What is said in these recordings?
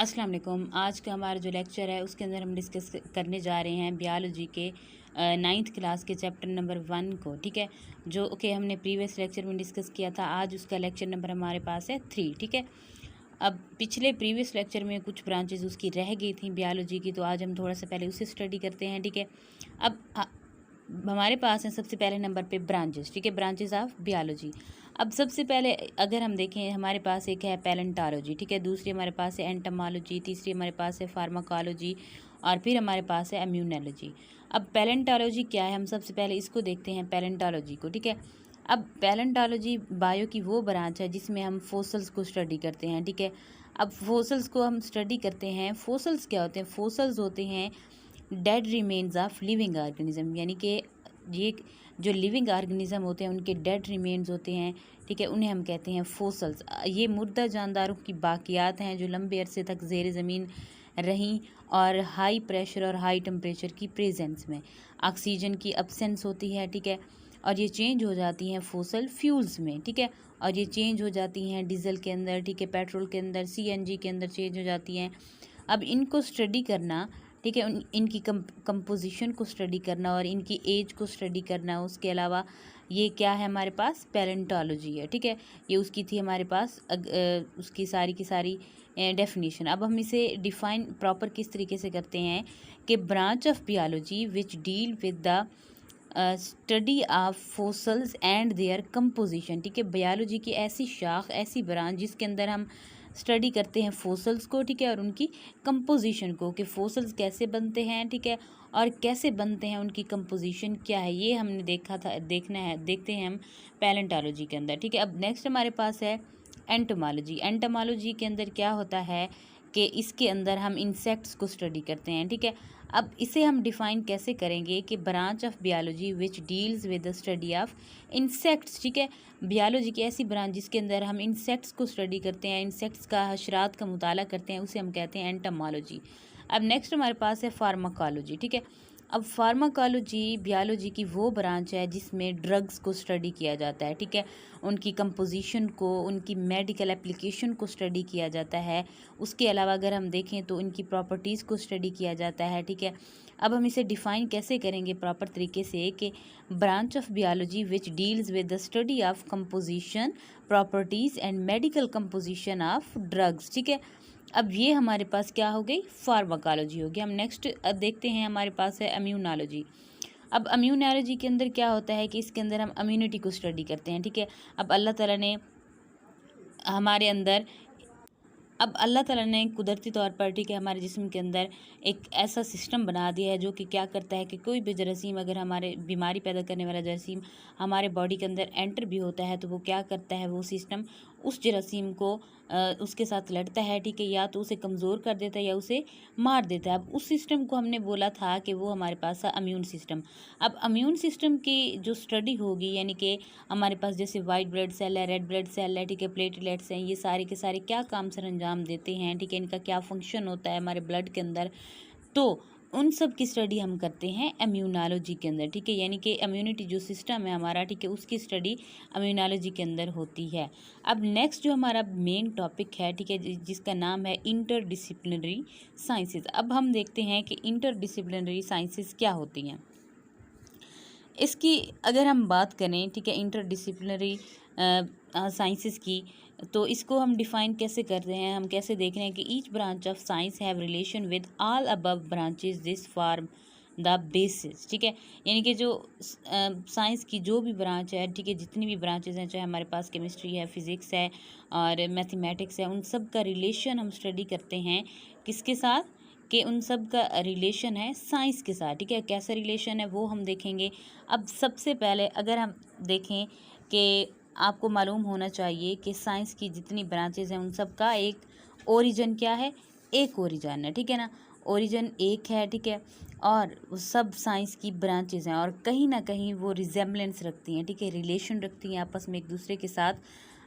अस्सलाम वालेकुम। आज का हमारा जो लेक्चर है उसके अंदर हम डिस्कस करने जा रहे हैं बियोलॉजी के 9th क्लास के चैप्टर नंबर 1 को। ठीक है, जो कि हमने प्रीवियस लेक्चर में डिस्कस किया था। आज उसका लेक्चर नंबर हमारे पास है 3। ठीक है, अब पिछले प्रीवियस लेक्चर में कुछ ब्रांचेस उसकी रह गई थी बियोलॉजी की, तो आज हम थोड़ा सा पहले उसे स्टडी करते हैं। ठीक है, अब हमारे पास है सबसे पहले नंबर पे ब्रांचेस। ठीक है, ब्रांचेस ऑफ बियोलॉजी। अब सबसे पहले अगर हम देखें, हमारे पास एक है पैलेंटोलॉजी। ठीक है, दूसरी हमारे पास है एंटोमोलॉजी, तीसरी हमारे पास है फार्माकोलॉजी और फिर हमारे पास है इम्यूनोलॉजी। अब पैलेंटोलॉजी क्या है, हम सबसे पहले इसको देखते हैं पैलेंटोलॉजी को। ठीक है, अब पैलेंटोलॉजी बायो की वो ब्रांच है जिसमें हम फोसल्स को स्टडी करते हैं। ठीक है, अब फोसल्स को हम स्टडी करते हैं। फोसल्स क्या होते हैं? फोसल्स होते हैं dead remains of living organism, यानी कि ये जो लिविंग ऑर्गेनिज्म होते हैं उनके डेड रिमेन्स होते हैं। ठीक है, उन्हें हम कहते हैं फोसल्स। ये मुर्दा जानदारों की बाकियात हैं जो लंबे अरसे तक ज़ेर ज़मीन रहीं और हाई प्रेशर और हाई टेम्परेचर की प्रेजेंस में ऑक्सीजन की अब्सेंस होती है। ठीक है, और ये चेंज हो जाती हैं फोसल फ्यूल्स में। ठीक है, और ये चेंज हो जाती हैं डीजल के अंदर, ठीक है, पेट्रोल के अंदर, सीएनजी के अंदर चेंज हो जाती हैं। अब इनको स्टडी करना, ठीक है, इनकी कंपोजिशन को स्टडी करना और इनकी एज को स्टडी करना, उसके अलावा ये क्या है हमारे पास? पैलेंटोलॉजी है। ठीक है, ये उसकी थी हमारे पास उसकी सारी की सारी डेफिनेशन। अब हम इसे डिफाइन प्रॉपर किस तरीके से करते हैं कि branch of biology which deal with the study of fossils and their composition. ठीक है, बायोलॉजी की ऐसी शाख, ऐसी ब्रांच जिसके अंदर हम स्टडी करते हैं फोसल्स को, ठीक है, और उनकी कंपोजिशन को, कि फोसल्स कैसे बनते हैं, ठीक है, और कैसे बनते हैं, उनकी कंपोजिशन क्या है, ये हमने देखते हैं हम पैलेंटोलॉजी के अंदर। ठीक है, अब नेक्स्ट हमारे पास है एंटोमोलॉजी। एंटोमोलॉजी के अंदर क्या होता है कि इसके अंदर हम इंसेक्ट्स को स्टडी करते हैं। ठीक है, अब इसे हम डिफ़ाइन कैसे करेंगे कि branch of biology which deals with the study of insects. ठीक है, बियोलॉजी की ऐसी ब्रांच जिसके अंदर हम इंसेक्ट्स को स्टडी करते हैं, इंसेक्ट्स का, हशरात का मुताला करते हैं, उसे हम कहते हैं एंटोमोलॉजी। अब नेक्स्ट हमारे पास है फार्माकोलॉजी। ठीक है, अब फार्माकोलॉजी बियोलॉजी की वो ब्रांच है जिसमें ड्रग्स को स्टडी किया जाता है। ठीक है, उनकी कंपोजिशन को, उनकी मेडिकल एप्लीकेशन को स्टडी किया जाता है। उसके अलावा अगर हम देखें तो इनकी प्रॉपर्टीज़ को स्टडी किया जाता है। ठीक है, अब हम इसे डिफ़ाइन कैसे करेंगे प्रॉपर तरीके से कि branch of biology which deals with the study of composition, properties and medical composition of drugs. ठीक है, अब ये हमारे पास क्या हो गई? फार्माकोलॉजी हो गई। हम नेक्स्ट देखते हैं, हमारे पास है इम्यूनोलॉजी। अब इम्यूनोलॉजी के अंदर क्या होता है कि इसके अंदर हम इम्यूनिटी को स्टडी करते हैं। ठीक है, अब अल्लाह ताला ने कुदरती तौर पर, ठीक है, हमारे जिस्म के अंदर एक ऐसा सिस्टम बना दिया है जो कि क्या करता है कि कोई भी जरासीम, अगर हमारे बीमारी पैदा करने वाला जरासीम हमारे बॉडी के अंदर एंटर भी होता है, तो वो क्या करता है, वो सिस्टम उस जरासीम को उसके साथ लड़ता है। ठीक है, या तो उसे कमज़ोर कर देता है या उसे मार देता है। अब उस सिस्टम को हमने बोला था कि वो हमारे पास है इम्यून सिस्टम। अब इम्यून सिस्टम की जो स्टडी होगी, यानी कि हमारे पास जैसे वाइट ब्लड सेल है, रेड ब्लड सेल है, ठीक है, प्लेटलेट्स हैं, ये सारे के सारे क्या काम सर अंजाम देते हैं, ठीक है, इनका क्या फंक्शन होता है हमारे ब्लड के अंदर, तो उन सब की स्टडी हम करते हैं इम्यूनोलॉजी के अंदर। ठीक है, यानी कि इम्यूनिटी जो सिस्टम है हमारा, ठीक है, उसकी स्टडी इम्यूनोलॉजी के अंदर होती है। अब नेक्स्ट जो हमारा मेन टॉपिक है, ठीक है, जिसका नाम है इंटरडिसिप्लिनरी साइंसेज। अब हम देखते हैं कि इंटरडिसिप्लिनरी साइंसेज क्या होती हैं। इसकी अगर हम बात करें, ठीक है, इंटरडिसिप्लिनरी साइंसेस की, तो इसको हम डिफ़ाइन कैसे कर रहे हैं, हम कैसे देख रहे हैं कि each branch of science have relation with all above branches this form the basis. ठीक है, यानी कि जो साइंस की जो भी ब्रांच है, ठीक है, जितनी भी ब्रांचेस हैं, चाहे हमारे पास केमिस्ट्री है, फिज़िक्स है और मैथमेटिक्स है, उन सब का रिलेशन हम स्टडी करते हैं किसके साथ, कि उन सब का रिलेशन है साइंस के साथ। ठीक है, कैसा रिलेशन है वो हम देखेंगे। अब सबसे पहले अगर हम देखें कि आपको मालूम होना चाहिए कि साइंस की जितनी ब्रांचेज हैं उन सब का एक ओरिजिन क्या है? एक ओरिजिन है। ठीक है ना, ओरिजिन एक है। ठीक है, और वो सब साइंस की ब्रांचेज हैं और कहीं ना कहीं वो रिजेम्बलेंस रखती हैं, ठीक है, रिलेशन रखती हैं आपस में एक दूसरे के साथ।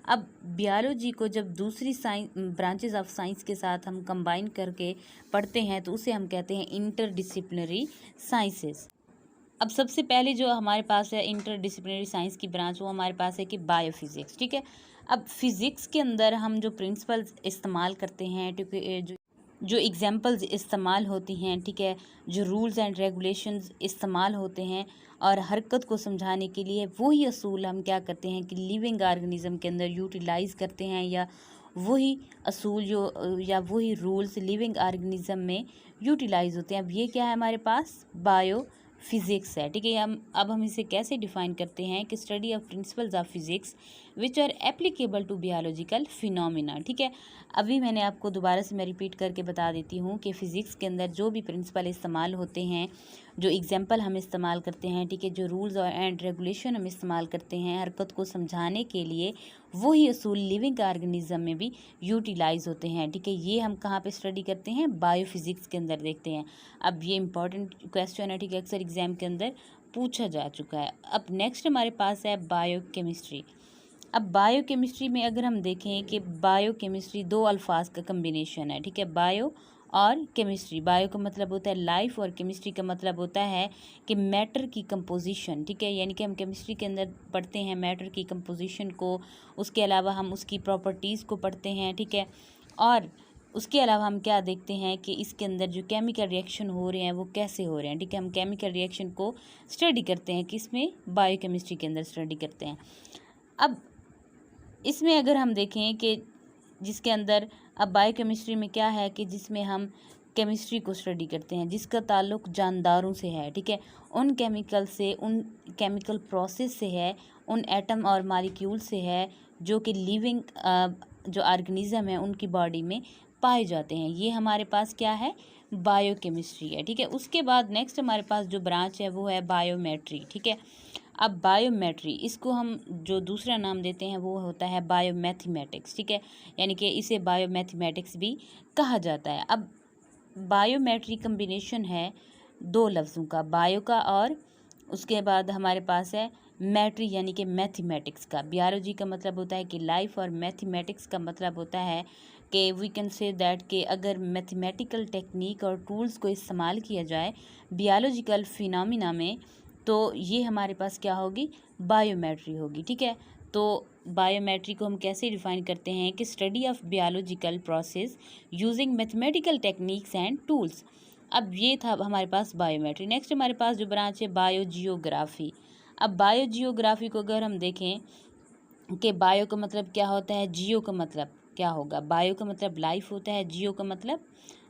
अब बियोलॉजी को जब दूसरी साइंस ब्रांचेज ऑफ साइंस के साथ हम कंबाइन करके पढ़ते हैं तो उसे हम कहते हैं इंटरडिसिप्लिनरी साइंसेस। अब सबसे पहले जो हमारे पास है इंटरडिसिप्लिनरी साइंस की ब्रांच, वो हमारे पास है कि बायोफिज़िक्स। ठीक है, अब फिज़िक्स के अंदर हम जो प्रिंसिपल्स इस्तेमाल करते हैं, जो एग्जाम्पल्स इस्तेमाल होती हैं, ठीक है, जो रूल्स एंड रेगुलेशंस इस्तेमाल होते हैं और हरकत को समझाने के लिए वही असूल हम क्या करते हैं कि लिविंग ऑर्गेनिज्म के अंदर यूटिलाइज़ करते हैं, या वही असूल जो या वही रूल्स लिविंग ऑर्गेनिज्म में यूटिलाइज़ होते हैं। अब ये क्या है हमारे पास, बायो फिज़िक्स है, ठीक है। हम इसे कैसे डिफ़ाइन करते हैं कि study of principles of physics which are applicable to biological phenomena, ठीक है। अभी मैंने आपको दोबारा से मैं रिपीट करके बता देती हूँ कि फ़िज़िक्स के अंदर जो भी प्रिंसिपल इस्तेमाल होते हैं, जो एग्जाम्पल हम इस्तेमाल करते हैं, ठीक है, जो रूल्स और एंड रेगुलेशन हम इस्तेमाल करते हैं हरकत को समझाने के लिए, वही असूल लिविंग ऑर्गेनिज्म में भी यूटिलाइज़ होते हैं, ठीक है। ये हम कहाँ पे स्टडी करते हैं, बायोफिज़िक्स के अंदर देखते हैं। अब ये इंपॉर्टेंट क्वेश्चन है, ठीक है, अक्सर एग्जाम के अंदर पूछा जा चुका है। अब नेक्स्ट हमारे पास है बायोकेमिस्ट्री। अब बायोकेमिस्ट्री में अगर हम देखें कि बायोकेमिस्ट्री दो अल्फाज का कम्बिनेशन है, ठीक है, बायो और केमिस्ट्री। बायो का मतलब होता है लाइफ और केमिस्ट्री का मतलब होता है कि मैटर की कंपोजिशन, ठीक है, यानी कि हम केमिस्ट्री के अंदर पढ़ते हैं मैटर की कंपोजिशन को, उसके अलावा हम उसकी प्रॉपर्टीज़ को पढ़ते हैं, ठीक है, और उसके अलावा हम क्या देखते हैं कि इसके अंदर जो केमिकल रिएक्शन हो रहे हैं वो कैसे हो रहे हैं, ठीक है। हम केमिकल रिएक्शन को स्टडी करते हैं, किसमें, बायोकेमिस्ट्री के अंदर स्टडी करते हैं। अब इसमें अगर हम देखें कि जिसके अंदर, अब बायोकेमिस्ट्री में क्या है कि जिसमें हम केमिस्ट्री को स्टडी करते हैं जिसका ताल्लुक जानदारों से है, ठीक है, उन केमिकल से, उन केमिकल प्रोसेस से है, उन एटम और मॉलिक्यूल से है जो कि लिविंग जो ऑर्गेनिज्म है उनकी बॉडी में पाए जाते हैं। ये हमारे पास क्या है, बायोकेमिस्ट्री है, ठीक है। उसके बाद नेक्स्ट हमारे पास जो ब्रांच है वो है बायोमेट्री, ठीक है। अब बायोमेट्री, इसको हम जो दूसरा नाम देते हैं वो होता है बायोमैथमेटिक्स, ठीक है, यानी कि इसे बायोमैथमेटिक्स भी कहा जाता है। अब बायोमेट्री कम्बिनेशन है दो लफ्ज़ों का, बायो का, और उसके बाद हमारे पास है मैट्री यानी कि मैथमेटिक्स का। बियोलॉजी का मतलब होता है कि लाइफ, और मैथमेटिक्स का मतलब होता है कि वी कैन से दैट कि अगर मैथमेटिकल टेक्निक और टूल्स को इस्तेमाल किया जाए बियोलॉजिकल फिनोमिना में, तो ये हमारे पास क्या होगी, बायोमेट्री होगी, ठीक है। तो बायोमेट्री को हम कैसे डिफ़ाइन करते हैं कि study of biological process using mathematical techniques and tools. अब ये था हमारे पास बायोमेट्री। नेक्स्ट हमारे पास जो ब्रांच है बायोजियोग्राफी। अब बायोजियोग्राफी को अगर हम देखें कि बायो का मतलब क्या होता है, जियो का मतलब क्या होगा, बायो का मतलब लाइफ होता है, जियो का मतलब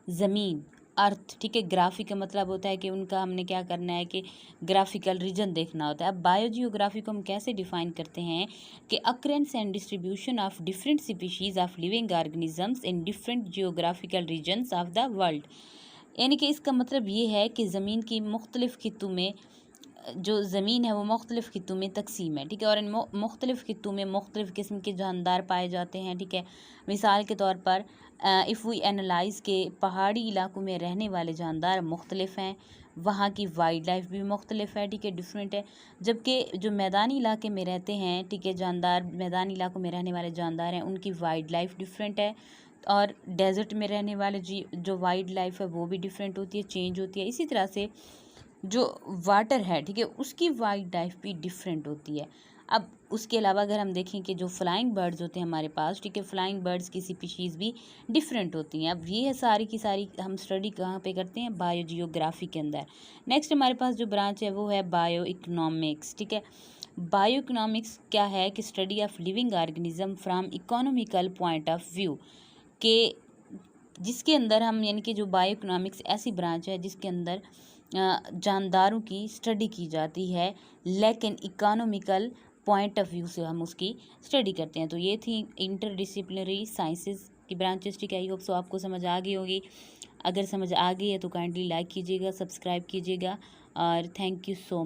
ज़मीन, अर्थ, ठीक है। ग्राफी का मतलब होता है कि उनका हमने क्या करना है कि ग्राफिकल रीजन देखना होता है। अब बायोजियोग्राफी को हम कैसे डिफाइन करते हैं कि occurrence and distribution of different species of living organisms in different geographical regions of the world, यानी कि इसका मतलब ये है कि ज़मीन की मुख्तलिफ़ खित्तों में, जो ज़मीन है वो मुख्तलिफ़ खित्तों में तकसीम है, ठीक है, और इन मुख्तलिफ़ खित्तों में मुख्तलिफ़ किस्म के जानदार पाए जाते हैं, ठीक है। मिसाल के तौर पर इफ़ वी एनालाइज़ के पहाड़ी इलाकों में रहने वाले जानदार मुख्तलिफ़ हैं, वहाँ की वाइल्ड लाइफ भी मुख्तलिफ़ है, ठीक है, डिफरेंट है। जबकि जो मैदानी इलाके में रहते हैं, ठीक है, जानदार, मैदानी इलाकों में रहने वाले जानदार हैं, उनकी वाइल्ड लाइफ डिफरेंट है, और डेजर्ट में रहने वाले जो वाइल्ड लाइफ है वो भी डिफरेंट होती है, चेंज होती है। इसी तरह से जो वाटर है, ठीक है, उसकी वाइल्ड लाइफ भी डिफरेंट होती है। अब उसके अलावा अगर हम देखें कि जो फ्लाइंग बर्ड्स होते हैं हमारे पास, ठीक है, फ्लाइंग बर्ड्स की स्पीशीज़ भी डिफरेंट होती हैं। अब ये है सारी की सारी हम स्टडी कहाँ पे करते हैं, बायोजियोग्राफी के अंदर। नेक्स्ट हमारे पास जो ब्रांच है वो है बायो इकोनॉमिक्स, ठीक है। बायो इकोनॉमिक्स क्या है कि study of living organism from economical point of view, के जिसके अंदर हम, यानी कि जो बायो इकोनॉमिक्स ऐसी ब्रांच है जिसके अंदर जानदारों की स्टडी की जाती है, लेकिन इकोनॉमिकल पॉइंट ऑफ व्यू से हम उसकी स्टडी करते हैं। तो ये थी इंटरडिसिप्लिनरी साइंसेज की ब्रांचेस, ठीक है। आई होप सो आपको समझ आ गई होगी। अगर समझ आ गई है तो काइंडली लाइक कीजिएगा, सब्सक्राइब कीजिएगा, और थैंक यू सो मच।